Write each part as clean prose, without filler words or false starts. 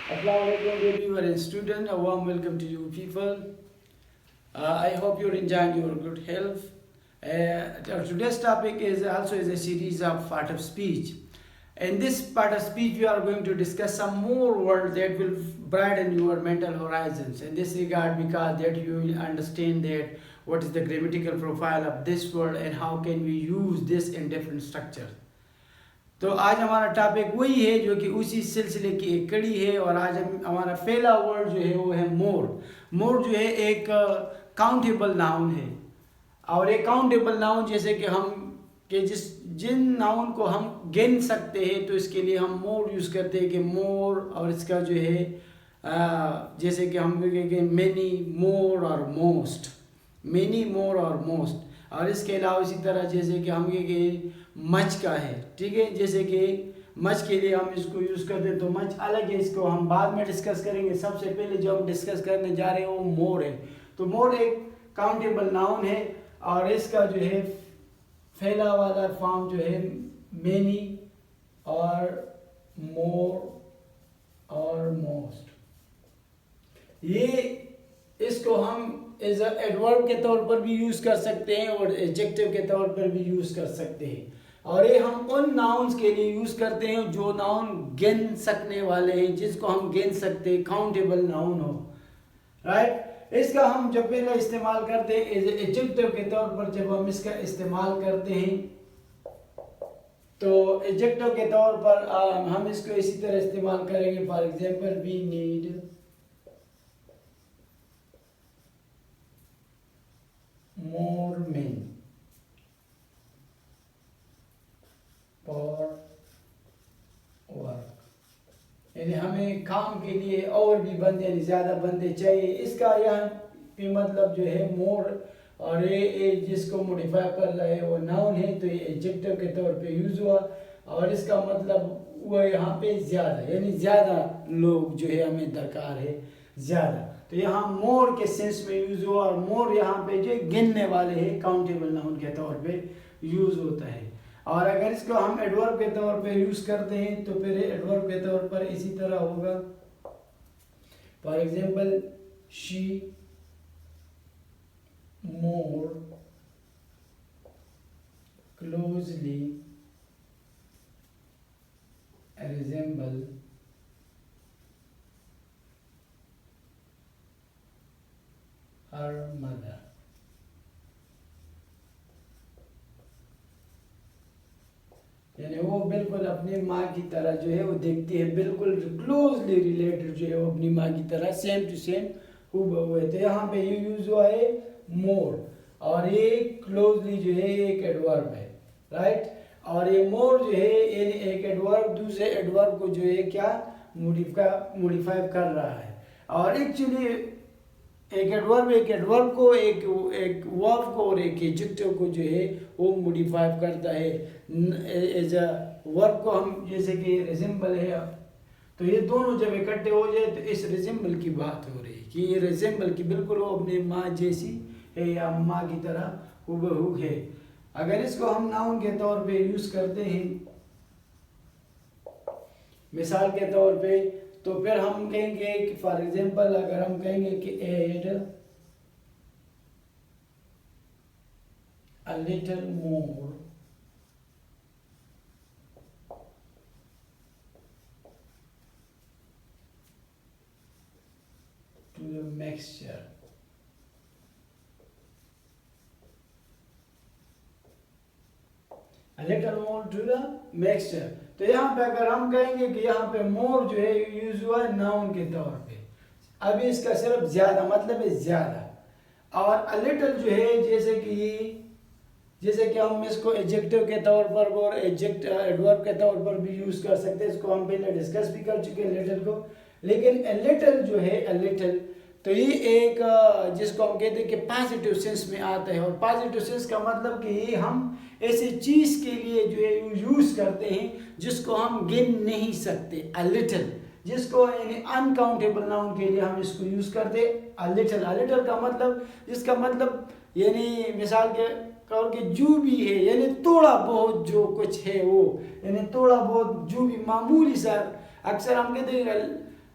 Assalamualaikum dear viewer and student. A warm welcome to you people. I hope you're enjoying your good health. Today's topic is a series of part of speech. In this part of speech, we are going to discuss some more words that will broaden your mental horizons. In this regard, because that you will understand that what is the grammatical profile of this word and how can we use this in different structures. तो आज हमारा topic वही है जो कि उसी सिलसिले की एक कड़ी है। और आज हम हमारा पहला वर्ड जो है वो है मोर। मोर जो है एक काउंटेबल नाउन है। और एक काउंटेबल नाउन जैसे कि हम कि जिन नाउन को हम गिन सकते हैं तो इसके लिए हम मोर यूज़ करते हैं कि मोर। और इसका जो है जैसे कि हम कहेंगे मैनी, मोर और मोस्ट, मैनी, मोर और मोस्ट। और इसके अलावा इसी तरह जैसे कि हम ये मच का है, ठीक है, जैसे कि मच के लिए हम इसको यूज़ करते हैं तो मच अलग है, इसको हम बाद में डिस्कस करेंगे। सबसे पहले जो हम डिस्कस करने जा रहे हैं वो मोर है। तो मोर एक काउंटेबल नाउन है और इसका जो है फैला वाला फॉर्म जो है मैनी और मोर और मोस्ट। ये इसको हम एज एडवर्ब के तौर पर भी यूज़ कर सकते हैं और एडजेक्टिव के तौर पर भी यूज़ कर सकते हैं। और ये हम उन नाउन्स के लिए यूज़ करते हैं जो नाउन गिन सकने वाले हैं, जिसको हम गिन सकते हैं, काउंटेबल नाउन हो, राइट। इसका हम जब पहले इस्तेमाल करते हैं एज एडजेक्टिव के तौर पर, जब हम इसका इस्तेमाल करते हैं तो एडजेक्टिव के तौर पर हम इसको इसी तरह इस्तेमाल करेंगे। For example, we need more men for work, यानी हमें काम के लिए और भी बंदे, यानी ज़्यादा बंदे चाहिए। इसका यहाँ पे मतलब जो है मोर, और ये जिसको मॉडिफाई कर रहा है वो नाउन है तो ये एडजेक्टिव के तौर पे यूज़ हुआ। और इसका मतलब वो यहाँ पे ज़्यादा, यानी ज़्यादा लोग जो है हमें दरकार है, ज़्यादा। तो यहाँ मोर के सेंस में यूज़ हुआ और मोर यहाँ पे जो गिनने वाले हैं काउंटेबल नाउन के तौर पे यूज़ होता है। और अगर इसको हम एडवर्ब के तौर पे यूज़ करते हैं तो फिर एडवर्ब के तौर पर इसी तरह होगा। For example, she more closely resemble her mother. यानी वो बिल्कुल अपनी माँ की तरह जो है वो देखती है, बिल्कुल क्लोजली रिलेटेड जो है वो अपनी माँ की तरह सेम टू सेम हूबहू है। तो यहाँ पे ये यूज हुआ है मोर, और ये क्लोजली जो है एक एडवर्ब है, राइट। और ये मोर जो है एक एडवर्ब दूसरे एडवर्ब को जो है क्या मॉडिफाई कर रहा है। और एक्चुअली एक एडवर्ब को एक वर्ब को और एक एडजेक्टिव को जो है वो मॉडिफाई करता है। एज अ वर्ब को हम जैसे कि रिजेंबल है, तो ये दोनों जब इकट्ठे हो जाए तो इस रिजेंबल की बात हो रही है कि ये रिजेंबल की बिल्कुल वो अपनी माँ जैसी है या माँ की तरह हूबहू है। अगर इसको हम नाउन के तौर पे यूज़ करते हैं मिसाल के तौर पे, तो फिर हम कहेंगे कि फॉर एग्जांपल अगर हम कहेंगे कि add a little more to the mixture, a little more to the mixture. तो यहाँ पे अगर हम कहेंगे कि यहाँ पे मोर जो है यूज हुआ है नाउन के तौर पे, अभी इसका सिर्फ ज्यादा मतलब है ज्यादा। और अ लिटिल जो है जैसे कि हम इसको एडजेक्टिव के तौर पर और एडवर्ब के तौर पर भी यूज कर सकते हैं। इसको हम पहले डिस्कस भी कर चुके हैं लिटिल को। लेकिन अ लिटिल जो है अ लिटिल, तो ये एक जिसको हम कहते हैं कि पॉजिटिव सेंस में आता है। और पॉजिटिव सेंस का मतलब कि ये हम ऐसी चीज़ के लिए जो है यूज़ करते हैं जिसको हम गिन नहीं सकते, अ लिटिल, जिसको यानी अनकाउंटेबल नाउन के लिए हम इसको यूज़ करते हैं अ लिटिल। अ लिटिल का मतलब, जिसका मतलब यानी मिसाल के तौर के जो भी है, यानी थोड़ा बहुत जो कुछ है वो, यानी थोड़ा बहुत जो भी मामूली सा, अक्सर हम कहते हैं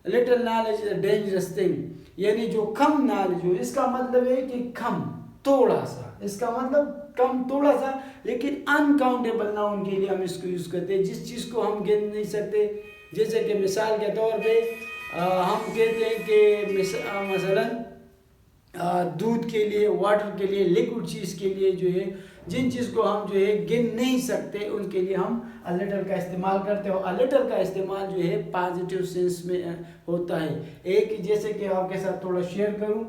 little knowledge is a dangerous thing, यानी जो कम नॉलेज हो, इसका मतलब है कि कम, थोड़ा सा, इसका मतलब कम, थोड़ा सा, लेकिन अनकाउंटेबल नाउन के लिए हम इसको यूज करते हैं, जिस चीज को हम गिन नहीं सकते। जैसे कि मिसाल के तौर पे हम कहते हैं कि मसलन दूध के लिए, वाटर के लिए, लिक्विड चीज़ के लिए जो है, जिन चीज़ को हम जो है गिन नहीं सकते, उनके लिए हम अ लिटिल का इस्तेमाल करते हो। अ लिटिल का इस्तेमाल जो है पॉजिटिव सेंस में होता है। एक जैसे कि आपके साथ थोड़ा शेयर करूं,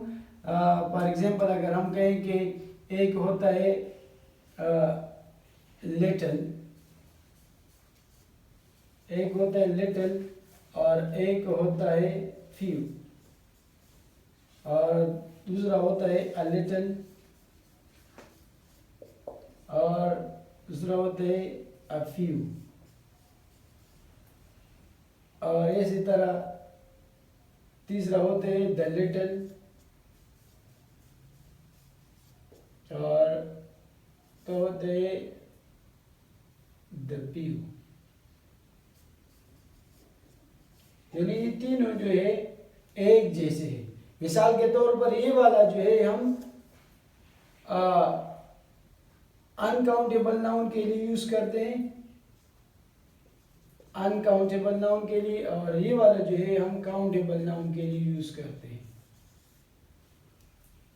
फॉर एग्जांपल अगर हम कहें कि एक होता है लिटिल, एक होता है लिटिल और एक होता है फ्यू, और दूसरा होता है अ लिटिल और दूसरा होता है अ फ्यू, और इसी तरह तीसरा होता है द लिटिल और तो होते है द फ्यू। यानी ये तीनों जो है एक जैसे है। मिसाल के तौर पर ये वाला जो है हम अनकाउंटेबल नाउन के लिए यूज करते हैं, अनकाउंटेबल नाउन के लिए, और ये वाला जो है हम काउंटेबल नाउन के लिए यूज करते हैं।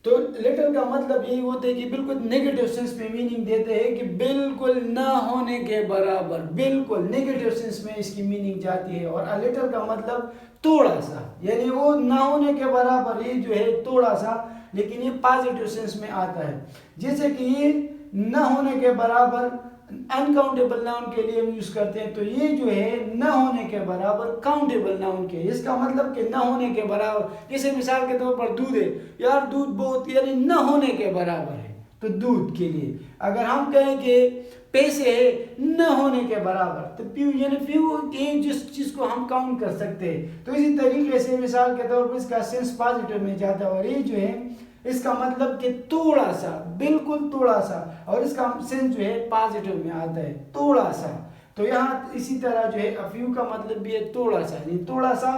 तो लिटिल का मतलब यही होता है कि बिल्कुल नेगेटिव सेंस में मीनिंग देते हैं कि बिल्कुल न होने के बराबर, बिल्कुल नेगेटिव सेंस में इसकी मीनिंग जाती है। और अ लिटिल का मतलब थोड़ा सा, यानी वो न होने के बराबर, ये जो है थोड़ा सा, लेकिन ये पॉजिटिव सेंस में आता है। जैसे कि ये न होने के बराबर अनकाउंटेबल नाउन के लिए हम यूज करते हैं, तो ये जो है न होने के बराबर काउंटेबल नाउन के, इसका मतलब कि न होने के बराबर। जैसे मिसाल के तौर पर दूध है, यार दूध बहुत, यानी न होने के बराबर है, तो दूध के लिए। अगर हम कहें कि पैसे है न होने के बराबर, तो फ्यू, यानी फ्यू जिस चीज को हम काउंट कर सकते हैं। तो इसी तरीके से मिसाल के तौर पर इसका सेंस पॉजिटिव में जाता है, और ये जो है इसका मतलब कि थोड़ा सा, बिल्कुल थोड़ा सा, और इसका सेंस जो है पॉजिटिव में आता है, थोड़ा सा। तो यहाँ इसी तरह जो है अ फ्यू का मतलब भी है थोड़ा सा, यानी थोड़ा सा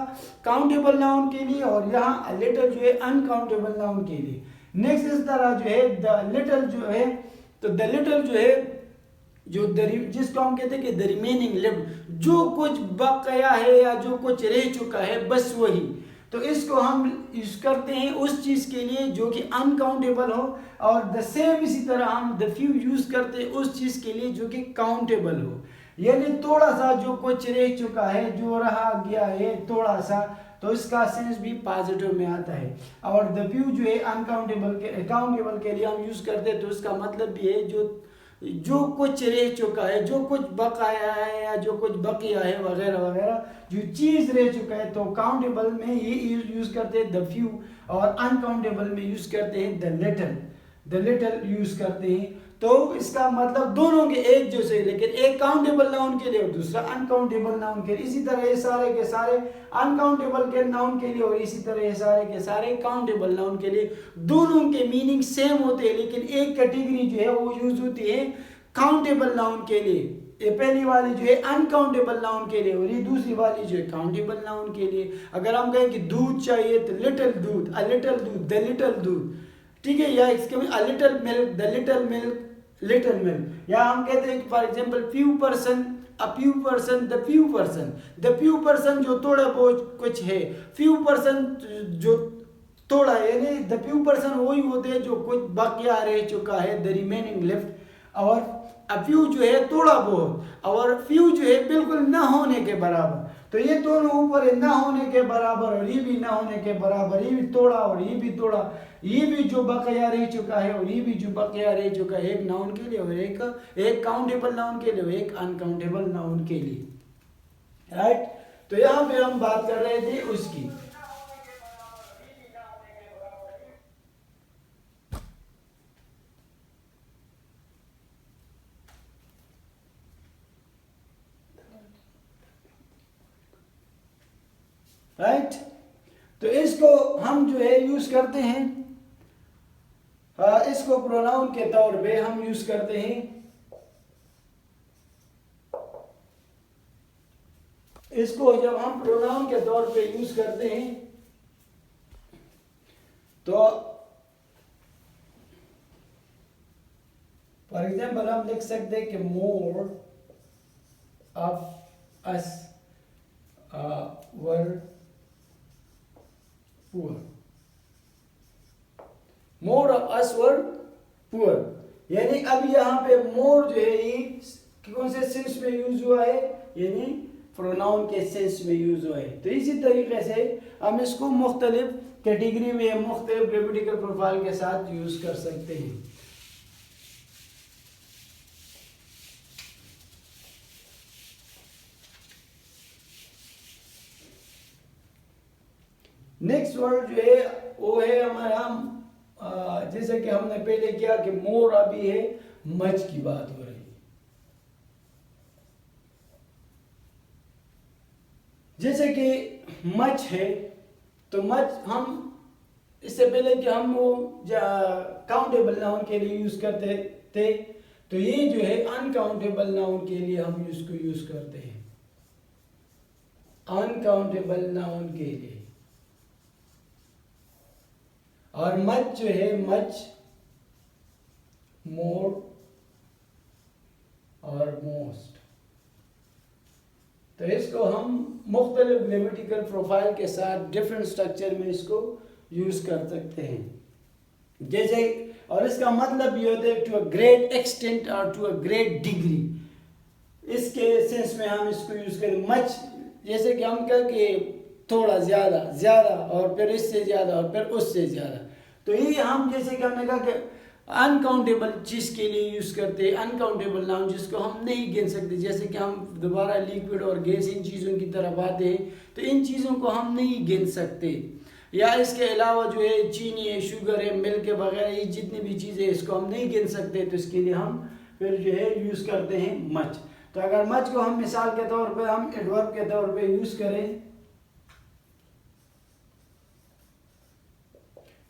काउंटेबल नाउन के लिए, और यहाँ अ लिटिल जो है अनकाउंटेबल नाउन के लिए। नेक्स्ट इस तरह जो है द लिटिल जो है, तो द लिटिल जो है जो जिसको हम कहते हैं कि द रिमेनिंग लिफ्ट, जो कुछ बकाया है या जो कुछ रह चुका है, बस वही। तो इसको हम यूज करते हैं उस चीज के लिए जो कि अनकाउंटेबल हो, और द सेम इसी तरह हम द फ्यू यूज करते हैं उस चीज के लिए जो कि काउंटेबल हो, यानी थोड़ा सा जो कुछ रह चुका है, जो रहा गया है थोड़ा सा, तो इसका सेंस भी पॉजिटिव में आता है। और द फ्यू जो है अनकाउंटेबल के, काउंटेबल के लिए हम यूज करते हैं, तो इसका मतलब भी है जो कुछ रह चुका है, जो कुछ बकाया है या जो कुछ बकिया है वगैरह वगैरह, जो चीज रह चुका है। तो काउंटेबल में ये यूज करते हैं द फ्यू, और अनकाउंटेबल में यूज करते हैं the little, the little use करते हैं। तो इसका मतलब दोनों के एक जैसे, लेकिन एक काउंटेबल नाउन के लिए और दूसरा अनकाउंटेबल नाउन के लिए। इसी तरह ये सारे के सारे अनकाउंटेबल के नाउन के लिए और इसी तरह ये सारे के सारे काउंटेबल नाउन के लिए, दोनों के मीनिंग सेम होते हैं, लेकिन एक कैटेगरी जो है वो यूज होती है काउंटेबल नाउन के लिए। ये पहली वाली जो है अनकाउंटेबल नाउन के लिए, और ये दूसरी वाली जो है काउंटेबल नाउन के लिए। अगर हम कहें कि दूध चाहिए, तो लिटिल दूध, अ लिटिल दूध, द लिटिल दूध, ठीक है, या इसके में a little milk, the little milk, little milk. या हम कहते हैं for example few person, a few person, the few person, the few person जो थोड़ा बहुत कुछ है, फ्यू पर्सन जो थोड़ा, यानी द फ्यू पर्सन वही होते हैं जो कुछ बकिया रह चुका है, द रिमेनिंग लेफ्ट। और अ फ्यू जो है थोड़ा बहुत, और फ्यू जो है बिल्कुल न होने के बराबर। तो ये दोनों ऊपर है, न होने के बराबर, और ये भी न होने के बराबर, ये भी थोड़ा और ये भी थोड़ा, ये भी जो बकाया रह चुका है और ये भी जो बकाया रह चुका है, एक नाउन के लिए और एक काउंटेबल नाउन के लिए और एक अनकाउंटेबल नाउन के लिए, राइट। तो यहाँ पे हम बात कर रहे थे उसकी। राइट, तो इसको हम जो है यूज करते हैं, इसको प्रोनाउन के तौर पे हम यूज करते हैं इसको जब हम प्रोनाउन के तौर पे यूज करते हैं तो फॉर एग्जाम्पल हम लिख सकते हैं कि more of us were poor, more of us were poor, यानी अब यहाँ पे मोर जो है ये कौन से सेंस में यूज हुआ है, यानी प्रोनाउन के सेंस में यूज हुआ है। तो इसी तरीके से हम इसको मुख्तलिफ कैटेगरी में मुख्तलिफ ग्रामेटिकल प्रोफाइल के साथ यूज कर सकते हैं। नेक्स्ट वर्ड जो है वो है हमारा, जैसे कि हमने पहले किया कि मोर, अभी है मच की बात हो रही है। जैसे कि मच है तो मच हम इससे पहले कि हम वो काउंटेबल नाउन के लिए यूज करते थे, तो ये जो है अनकाउंटेबल नाउन के लिए हम इसको यूज करते हैं, अनकाउंटेबल नाउन के लिए। और मच जो है मच, मोर और मोस्ट, तो इसको हम मुख्तलिफ ग्रामेटिकल प्रोफाइल के साथ डिफरेंट स्ट्रक्चर में इसको यूज कर सकते हैं। जैसे, और इसका मतलब ये होता है टू अ ग्रेट एक्सटेंट और टू अ ग्रेट डिग्री, इसके सेंस में हम इसको यूज करें। मच जैसे कि हम कहें कि थोड़ा ज्यादा, ज्यादा और फिर इससे ज्यादा और फिर उससे ज्यादा, तो ये हम जैसे कि हमने कहा कि अनकाउंटेबल चीज के लिए यूज करते हैं, अनकाउंटेबल नाउन जिसको हम नहीं गिन सकते। जैसे कि हम दोबारा लिक्विड और गैस इन चीज़ों की तरफ आते हैं तो इन चीज़ों को हम नहीं गिन सकते। या इसके अलावा जो है चीनी है, शुगर है, मिल्क है वगैरह, ये जितनी भी चीज़ें इसको हम नहीं गिन सकते, तो इसके लिए हम फिर जो है यूज़ करते हैं मच। तो अगर मच को हम मिसाल के तौर पर हम एडवर्ब के तौर पर यूज़ करें,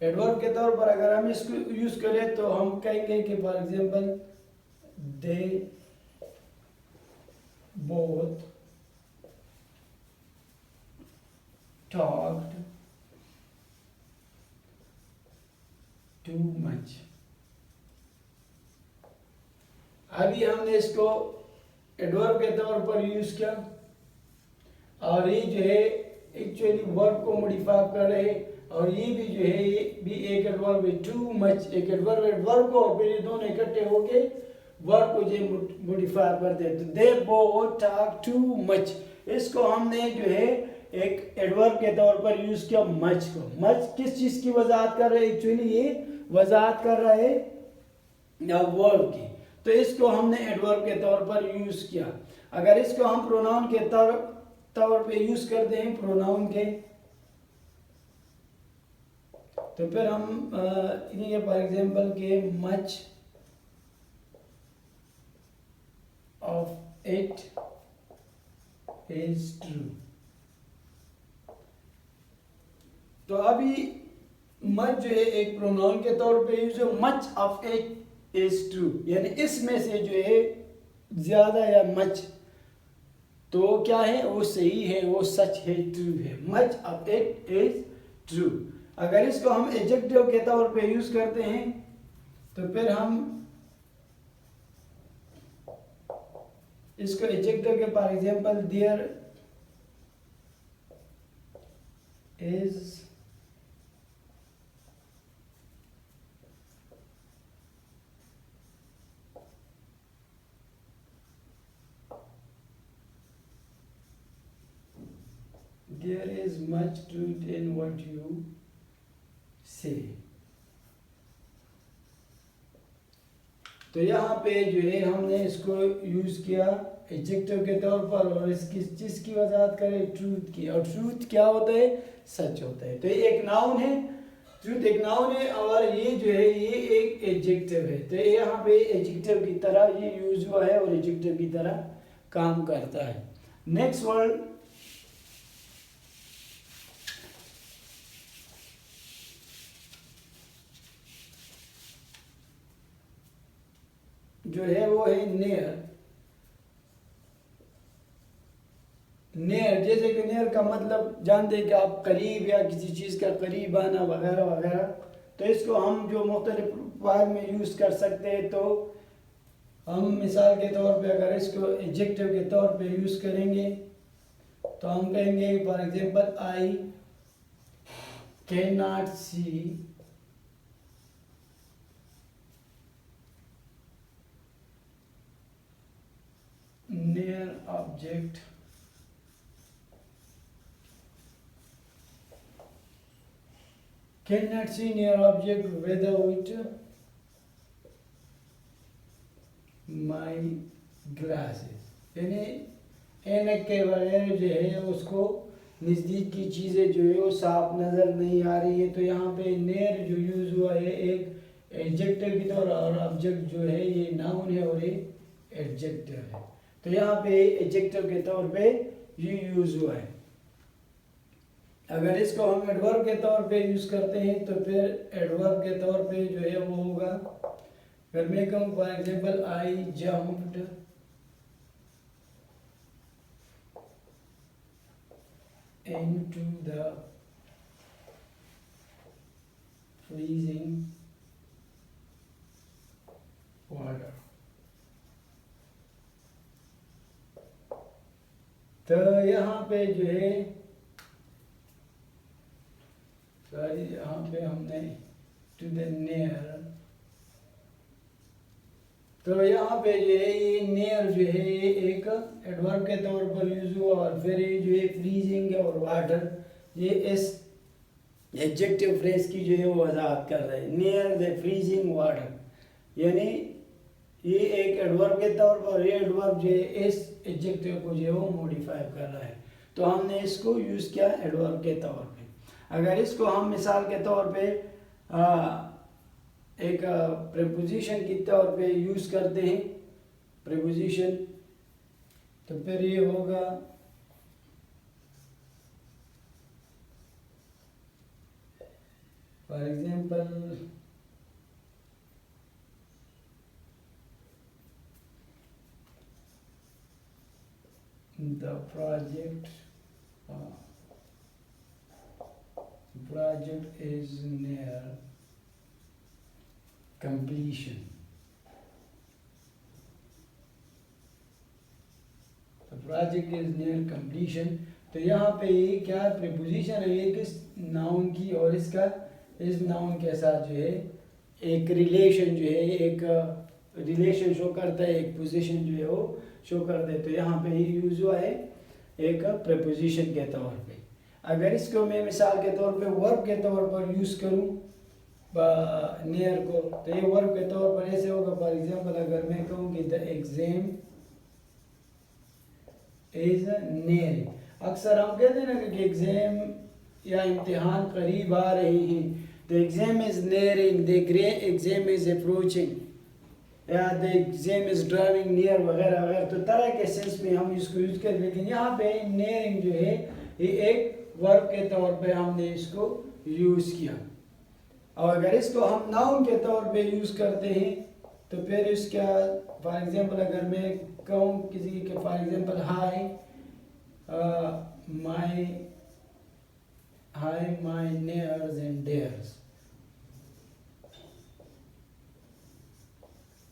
एडवर्ब के तौर पर अगर हम इसको यूज करें तो हम कहेंगे कि for example they both talked too much. अभी हमने इसको एडवर्ब के तौर पर यूज किया और ये जो है एक्चुअली वर्ब को मॉडिफाई कर रहे हैं, और ये भी जो है ये भी एक एडवर्ब है, टू मच एक एडवर्ब है, वर्ब को और फिर ये दोनों इकट्ठे होके वर्ब को जो मॉडिफाई करते हैं। तो they both talk too much, इसको हमने जो है एक एडवर्ब के तौर पर यूज किया मच को। मच किस चीज की वजाहत कर रहे हैं, एक्चुअली ये वजाहत कर रहा है वर्ब की, तो इसको हमने एडवर्ब के तौर पर यूज किया। अगर इसको हम प्रोनाउन के तौर पे यूज करते हैं, प्रोनाउन के, तो फिर हम ये फॉर एग्जांपल के much of it is true. तो अभी मच जो है एक प्रोनाउन के तौर पे यूज है, much of it is true, यानी इसमें से जो है ज्यादा या मच तो क्या है, वो सही है, वो सच है, ट्रू है। Much of it is true. अगर इसको हम एडजेक्टिव के तौर पे यूज करते हैं तो फिर हम इसको एडजेक्टिव के for example there is much truth in what you say। तो यहाँ पे जो है हमने इसको यूज किया एडजेक्टिव के तौर पर, और इसकी चीज की वजाहत करें ट्रूथ की, और ट्रूथ क्या होता है, सच होता है। तो ये एक नाउन है, ट्रूथ एक नाउन है, और ये जो है ये एक एडजेक्टिव है। तो यहाँ पे एडजेक्टिव की तरह ये यूज हुआ है और एडजेक्टिव की तरह काम करता है। नेक्स्ट वर्ड जो है वो है नियर। नियर, जैसे कि नियर का मतलब जानते हैं कि आप करीब या किसी चीज़ का करीब आना वगैरह वगैरह। तो इसको हम जो मुख्तलिफ वार में यूज़ कर सकते हैं। तो हम मिसाल के तौर पे अगर इसको एडजेक्टिव के तौर पे यूज़ करेंगे तो हम कहेंगे for example I can not see near object cannot see near object without my glasses, यानी ऐनक के बगैर जो है उसको नज़दीक की चीज़ें जो है वो साफ नज़र नहीं आ रही है। तो यहाँ पे near जो यूज़ हुआ है एक एडजेक्टिव की तौर, और ऑब्जेक्ट जो है ये नाउन है और ये एडजेक्टिव है। तो यहाँ पे एडजेक्टिव के तौर पे ये यूज़ हुआ है। अगर इसको हम एडवर्ब के तौर पे यूज़ करते हैं तो फिर एडवर्ब के तौर पे जो है वो होगा, अगर मैं कहूँ for example I jumped into the freezing water, तो यहाँ पे जो है सॉरी यहाँ पे हमने टू द नियर, तो यहाँ पे जो है ये नियर जो है एक एडवर्ब के तौर पर यूज हुआ, और फिर ये जो है फ्रीजिंग और वाटर ये इस एडजेक्टिव फ्रेज की जो है वो वजाहत कर रहे हैं, नियर द फ्रीजिंग वाटर, यानी ये एक एडवर्ब के तौर पर, ये एडवर्ब जो है इस एडजेक्टिव को जो है वो मॉडिफाई कर रहा है। तो हमने इसको यूज़ किया एडवर्ब के तौर पे। अगर इसको हम मिसाल के तौर पे एक प्रीपोजिशन के तौर पे यूज़ करते हैं, प्रीपोजिशन, तो फिर ये होगा for example the project is near completion, the project is near completion। तो यहाँ पे ये क्या प्रीपोजिशन है, ये किस नाउन की और इसका इस नाउन के साथ जो है एक रिलेशन जो है, एक रिलेशन शो करता है, एक पोजीशन जो है वो शो करता है। तो यहाँ पे ही यूज हुआ है एक प्रीपोजिशन के तौर पे। अगर इसको मैं मिसाल के तौर पे वर्ब के तौर पर यूज़ करूँ नियर को, तो ये वर्ब के तौर पर ऐसे होगा, फॉर एग्जांपल अगर मैं कहूँ कि द एग्जाम इज नियर, अक्सर हम कहते हैं ना कि एग्जाम या इम्तिहान करीब आ रहे हैं, the exam is nearing, the exam is approaching, या the exam is driving near वगैरह वगैरह। तो तरह के सेंस में हम इसको यूज़ करें, लेकिन यहाँ पे नियरिंग जो है ये एक वर्ब के तौर पे हमने इसको यूज़ किया। और अगर इसको हम नाउन के तौर पे यूज़ करते हैं तो फिर इसका फॉर एग्जांपल अगर मैं कहूँ किसी के for example hi my nears and dares,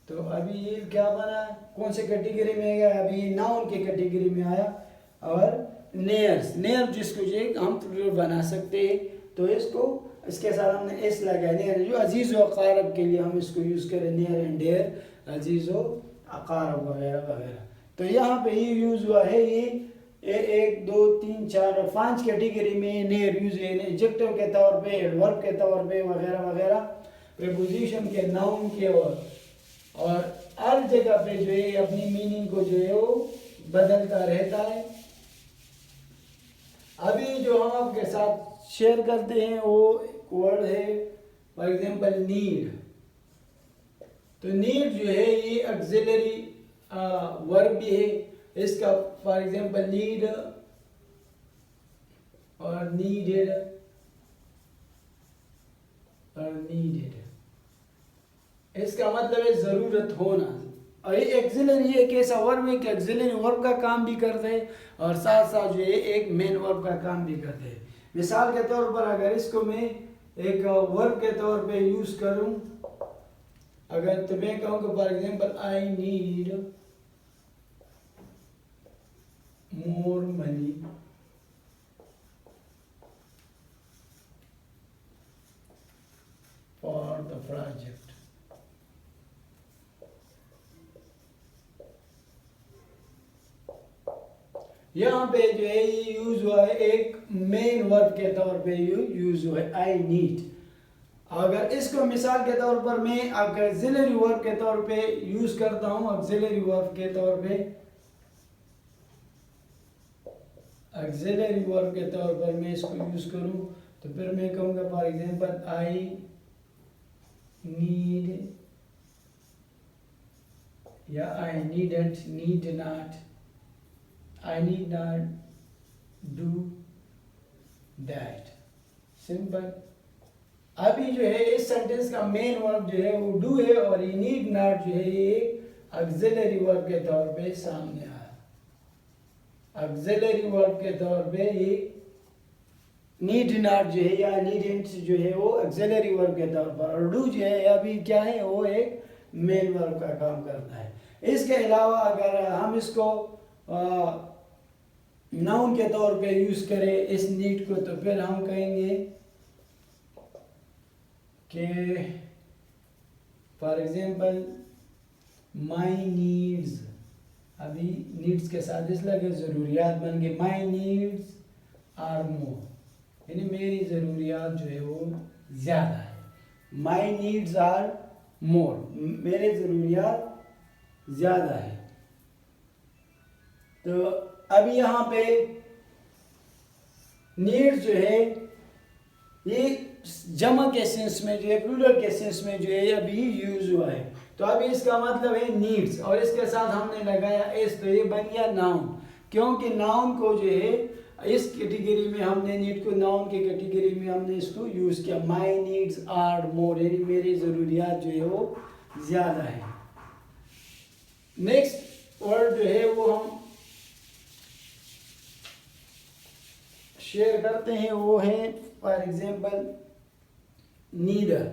तो अभी ये क्या बना, कौन से कैटेगरी में गया, अभी नाउन के कैटेगरी में आया। और नियर्स, नियर जिसको जो हम प्लूरल बना सकते हैं, तो इसको इसके साथ हमने एस लगाया, नियर जो अजीज़ व अकारब के लिए हम इसको यूज़ करें, नियर एंड डेयर, अजीज़ व अकारब वगैरह वगैरह। तो यहाँ पे ये यूज़ हुआ है, ये 1 2 3 4 और 5 कैटेगरी में नियर यूज़ है, एडजेक्टिव के तौर पे, एडवर्ब के तौर पे वगैरह वगैरह, प्रीपोजिशन के, नाउन के, और हर जगह पे जो है अपनी मीनिंग को जो है वो बदलता रहता है। अभी जो हम आपके साथ शेयर करते हैं वो वर्ड है फॉर एग्जांपल नीड। तो नीड जो है ये ऑक्सिलरी वर्ब भी है, इसका फॉर एग्जांपल नीड और नीडेड और नीडेड, इसका मतलब है ज़रूरत होना, और ये एक्सिलरी एक ऐसा वर्ब है कि एक्सिलरी वर्ब का काम भी करते हैं और साथ साथ जो है एक मेन वर्ब का काम भी करते हैं। मिसाल के तौर पर अगर इसको मैं एक वर्ब के तौर पे यूज करूं, अगर तो मैं कहूँ कि for example I need more money for the project, यहाँ पे जो है ये यूज हुआ है एक मेन वर्ब के तौर पे यूज हुआ है आई नीड। अगर इसको मिसाल के तौर पर मैं ऑक्सिलरी वर्ब के तौर पे यूज करता हूँ, ऑक्सिलरी वर्ब के तौर पे, ऑक्सिलरी वर्ब के तौर पर मैं इसको यूज करूँ तो फिर मैं कहूँगा फॉर एग्जांपल आई नीड या I needn't, need not, I need not do that, simple. अभी जो है इस सेंटेंस का मेन वर्ब जो है वो डू है और ये नीड नॉट जो है ये ऑक्सिलरी वर्ब के तौर पे सामने आया। ऑक्सिलरी वर्ब के तौर पे ये नीड नॉट जो है या नीडेंट जो है वो ऑक्सिलरी वर्ब के तौर पर, और डू जो है अभी क्या है वो एक मेन वर्ब का काम करता है। इसके अलावा अगर हम इसको नाउन के तौर पे यूज करें इस नीड को तो फिर हम कहेंगे कि फॉर एग्जांपल माई नीड्स, अभी नीड्स के साथ इस लगे ज़रूरियात बन गए, माई नीड्स आर मोर, यानी मेरी ज़रूरियात जो है वो ज़्यादा है। माई नीड्स आर मोर, मेरे ज़रूरियात ज़्यादा है। तो अभी यहाँ पे नीड्स जो है ये जमा के सेंस में जो है, प्लूरल के सेंस में जो है अभी यूज हुआ है। तो अभी इसका मतलब है नीड्स और इसके साथ हमने लगाया एस, तो ये बन गया नाउन, क्योंकि नाउन को जो है इस कैटेगरी में हमने नीड को नाउन के कैटेगरी में हमने इसको यूज किया। माई नीड्स आर मोर, यानी मेरी ज़रूरियात जो है वो ज़्यादा है। नेक्स्ट वर्ड जो है वो हम शेयर करते हैं, वो है फॉर एग्जांपल नीदर।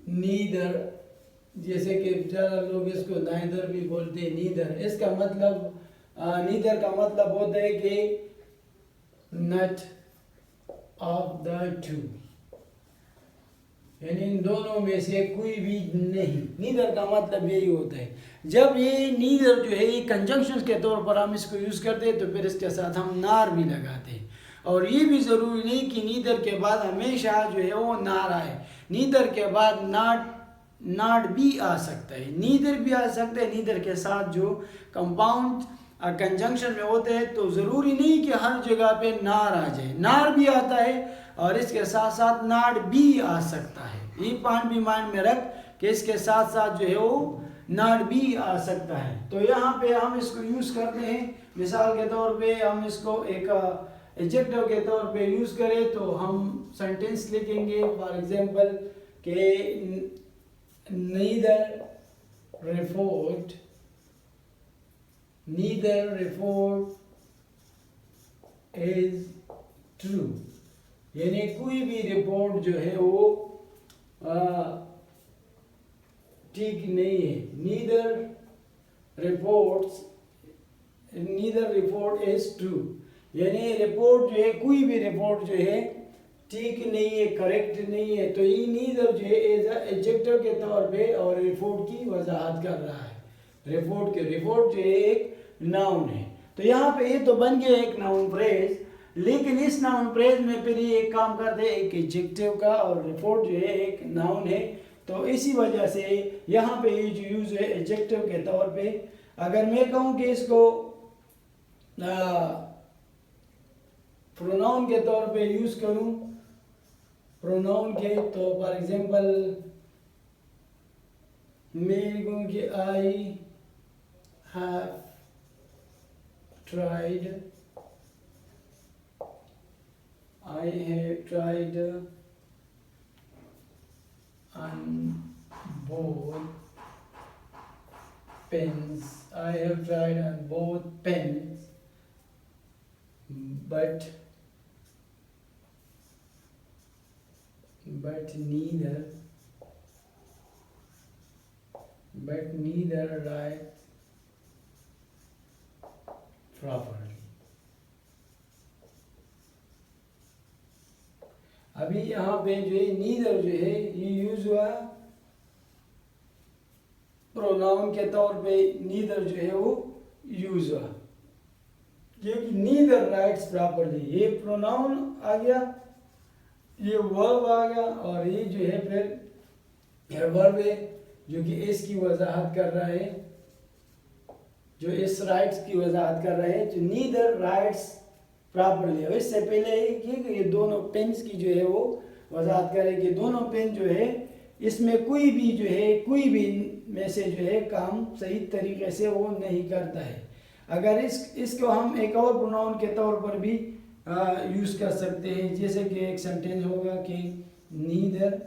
नीदर जैसे कि ज़्यादा लोग इसको नाइदर भी बोलते हैं, नीदर। इसका मतलब नीदर का मतलब होता है कि नट ऑफ द टू, यानी इन दोनों में से कोई भी नहीं। नीदर का मतलब यही होता है। जब ये नीदर जो है ये कंजंक्शन के तौर पर हम इसको यूज़ करते हैं तो फिर इसके साथ हम नार भी लगाते हैं। और ये भी ज़रूरी नहीं कि नीदर के बाद हमेशा जो है वो नार आए, नीदर के बाद नाट भी आ सकता है, नीदर भी आ सकता है। नीदर के साथ जो कंपाउंड कंजंक्शन में होते हैं तो ज़रूरी नहीं कि हर जगह पे नार आ जाए, नार भी आता है और इसके साथ साथ नाट भी आ सकता है। ये पॉइंट भी माइंड में रख कि इसके साथ साथ जो है वो नाट भी आ सकता है। तो यहाँ पे हम इसको यूज़ करते हैं, मिसाल के तौर पे हम इसको एक एडजेक्टिव के तौर पे यूज़ करें तो हम सेंटेंस लिखेंगे फॉर एग्जांपल कि neither report is true, यानी कोई भी रिपोर्ट जो है वो ठीक नहीं है। neither report is true, यानी रिपोर्ट जो है कोई भी रिपोर्ट जो है ठीक नहीं है, करेक्ट नहीं है। तो ये नीदर जो है एज एडजेक्टिव के तौर पे और रिपोर्ट की वजाहत कर रहा है। रिपोर्ट जो है एक नाउन है। तो यहाँ पे ये तो बन गया एक नाउन फ्रेज, लेकिन इस नाउन फ्रेज में फिर ये एक काम करते हैं एक एडजेक्टिव का, और रिपोर्ट जो है एक नाउन है। तो इसी वजह से यहाँ पे ये जो यूज है एडजेक्टिव के तौर पे, अगर मैं कहूँ कि इसको प्रोनाउन के तौर पे यूज करूँ, प्रोनाउन के, तो फॉर एग्जांपल मैं कहूँ कि I have tried on board pens. I have tried on both pens, but neither write properly. अभी यहाँ पे जो है नीदर जो है ये यूज हुआ प्रोनाउन के तौर पे, नीदर जो है वो यूज हुआ क्योंकि नीदर राइट्स प्रॉपरली, ये प्रोनाउन आ गया, ये वर्ब आ गया, और ये जो है फिर वर्ब है जो कि इसकी वजाहत कर रहा है, जो इस राइट्स की वजाहत कर रहा है, जो नीदर राइट्स प्रॉपरली। और इससे पहले कि ये दोनों पेन्स की जो है वो वजाहत करे कि दोनों पेन जो है इसमें कोई भी जो है कोई भी में से जो है काम सही तरीके से वो नहीं करता है। अगर इसको हम एक और प्रोनाउन के तौर पर भी यूज़ कर सकते हैं, जैसे कि एक सेंटेंस होगा कि neither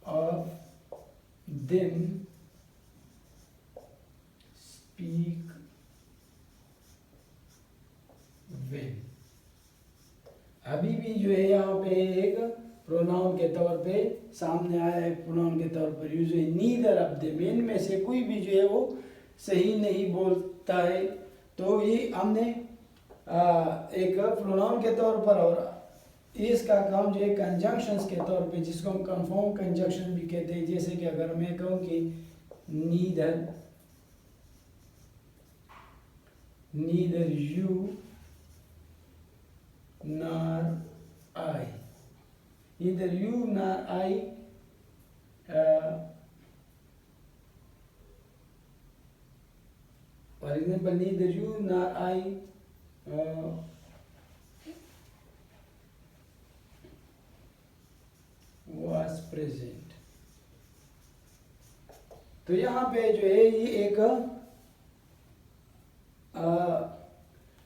of them speak well. अभी भी जो है यहाँ पे एक प्रोनाउन के तौर पे सामने आया है, प्रोनाउन के तौर पर यूज है नीदर ऑफ देम, इनमें से कोई भी जो है वो सही नहीं बोलता है। तो ये हमने एक प्रोनाउन के तौर पर, और इसका काम जो है कंजंक्शंस के तौर पे, जिसको हम कंफर्म कंजंक्शन भी कहते हैं। जैसे कि अगर मैं कहूँ कि neither you nor I, neither you nor I for example, neither you nor I was present। तो यहाँ पे जो है ये एक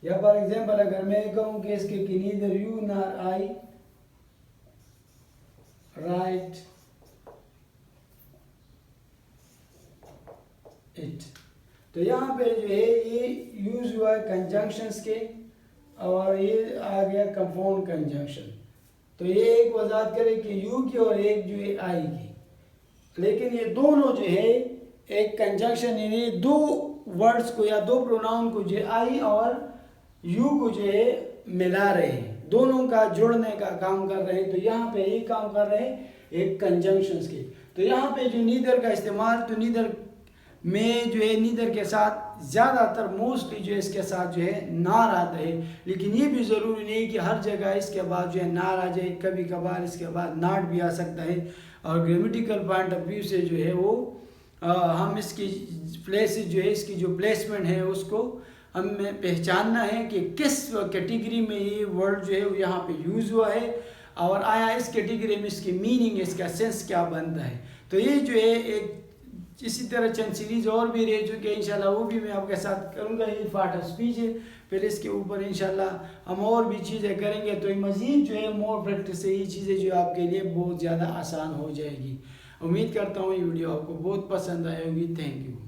या फॉर एग्जाम्पल अगर मैं कहूँ कि इसके कि neither you nor I right it, तो यहाँ पे जो है ये यूज हुआ है कंजंक्शंस के, और ये आ गया कंपाउंड कंजंक्शन। तो ये एक वजाहत करे कि यू की और एक जो है आई की, लेकिन ये दोनों जो है एक कंजंक्शन, यानी दो वर्ड्स को या दो प्रोनाउन को जो आई और यू को जो है मिला रहे हैं, दोनों का जोड़ने का काम कर रहे हैं। तो यहाँ पे ये काम कर रहे हैं एक कंजंक्शंस के। तो यहाँ पे जो नीदर का इस्तेमाल, तो नीदर में जो है नीदर के साथ ज़्यादातर मोस्टली जो है इसके साथ जो है नार आता है, लेकिन ये भी ज़रूरी नहीं कि हर जगह इसके बाद जो है नार आ जाए, कभी कभार इसके बाद नाट भी आ सकता है। और ग्रामेटिकल पॉइंट ऑफ व्यू से जो है वो हम इसकी प्लेसेस जो है, इसकी जो प्लेसमेंट है उसको हमें पहचानना है कि किस कैटेगरी में ये वर्ड जो है वो यहाँ पे यूज़ हुआ है, और आया इस कैटेगरी में इसकी मीनिंग, इसका सेंस क्या बनता है। तो ये जो है एक इसी तरह चंद सीरीज़ और भी रह चुके हैं, इंशाल्लाह वो भी मैं आपके साथ करूँगा। ये पार्ट ऑफ स्पीच है, फिर इसके ऊपर इंशाल्लाह हम और भी चीज़ें करेंगे। तो मज़ीद जो है मोर प्रैक्टिस से ये चीज़ें जो आपके लिए बहुत ज़्यादा आसान हो जाएगी। उम्मीद करता हूँ ये वीडियो आपको बहुत पसंद आई होगी। Thank you.